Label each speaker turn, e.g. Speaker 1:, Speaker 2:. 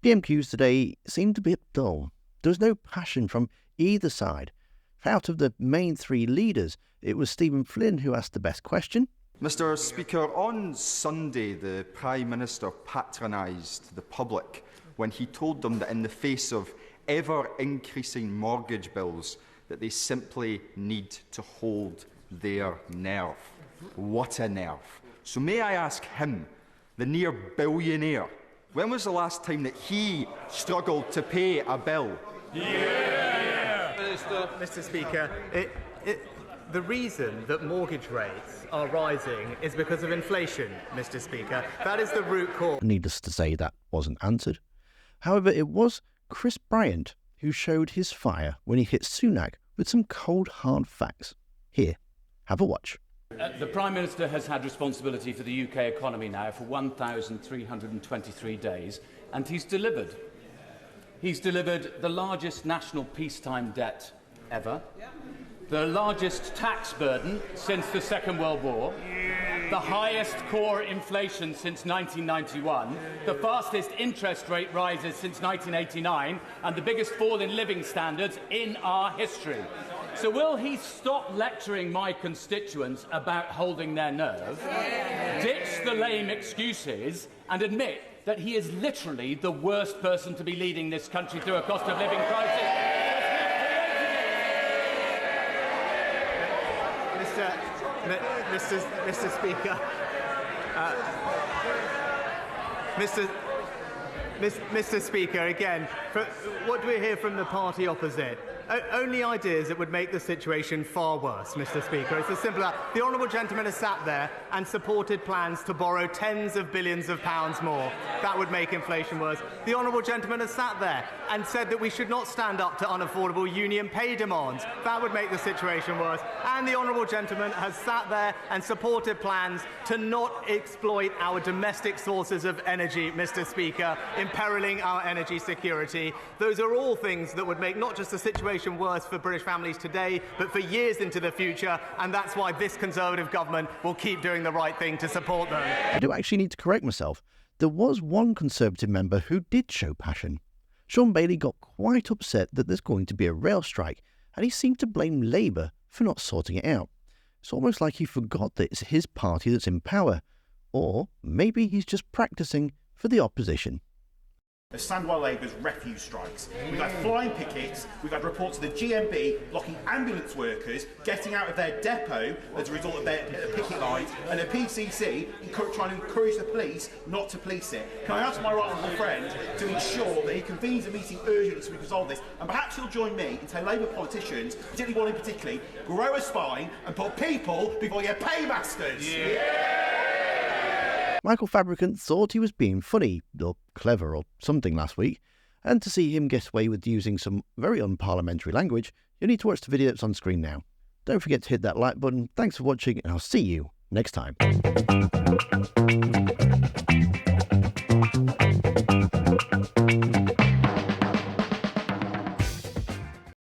Speaker 1: PMQs today seemed a bit dull. There was no passion from either side. Out of the main three leaders, it was Stephen Flynn who asked the best question.
Speaker 2: Mr. Speaker, on Sunday, the Prime Minister patronised the public when he told them that in the face of ever-increasing mortgage bills, that they simply need to hold their nerve. What a nerve. So may I ask him, the near billionaire, when was the last time that he struggled to pay a bill?
Speaker 3: Mr. Speaker, the reason that mortgage rates are rising is because of inflation, Mr. Speaker. That is the root cause.
Speaker 1: Needless to say, that wasn't answered. However, it was Chris Bryant who showed his fire when he hit Sunak with some cold, hard facts. Here, have a watch.
Speaker 4: The Prime Minister has had responsibility for the UK economy now for 1,323 days, and he's delivered. He's delivered the largest national peacetime debt ever, the largest tax burden since the Second World War, the highest core inflation since 1991, the fastest interest rate rises since 1989, and the biggest fall in living standards in our history. So will he stop lecturing my constituents about holding their nerve, ditch the lame excuses, and admit that he is literally the worst person to be leading this country through a cost of living crisis?
Speaker 3: Mr. Speaker, Mr. Speaker, again, what do we hear from the party opposite? Only ideas that would make the situation far worse, Mr. Speaker. It's as simple as that. The honourable gentleman has sat there and supported plans to borrow tens of billions of pounds more. That would make inflation worse. The honourable gentleman has sat there and said that we should not stand up to unaffordable union pay demands. That would make the situation worse. And the honourable gentleman has sat there and supported plans to not exploit our domestic sources of energy, Mr. Speaker, imperiling our energy security. Those are all things that would make not just the situation worse for British families today, but for years into the future, and that's why this Conservative government will keep doing the right thing to support them.
Speaker 1: I do actually need to correct myself. There was one Conservative member who did show passion. Sean Bailey got quite upset that there's going to be a rail strike, and he seemed to blame Labour for not sorting it out. It's almost like he forgot that it's his party that's in power. Or maybe he's just practising for the opposition.
Speaker 5: Stand by Labour's refuse strikes. We've had flying pickets, we've had reports of the GMB blocking ambulance workers getting out of their depot as a result of their picket lines, and the PCC trying to encourage the police not to police it. Can I ask my right honourable friend to ensure that he convenes a meeting urgently so we can resolve this, and perhaps he'll join me and tell Labour politicians, particularly one in particular, grow a spine and put people before your paymasters.
Speaker 1: Michael Fabricant thought he was being funny, or clever, or something last week, and to see him get away with using some very unparliamentary language, you need to watch the video that's on screen now. Don't forget to hit that like button. Thanks for watching, and I'll see you next time.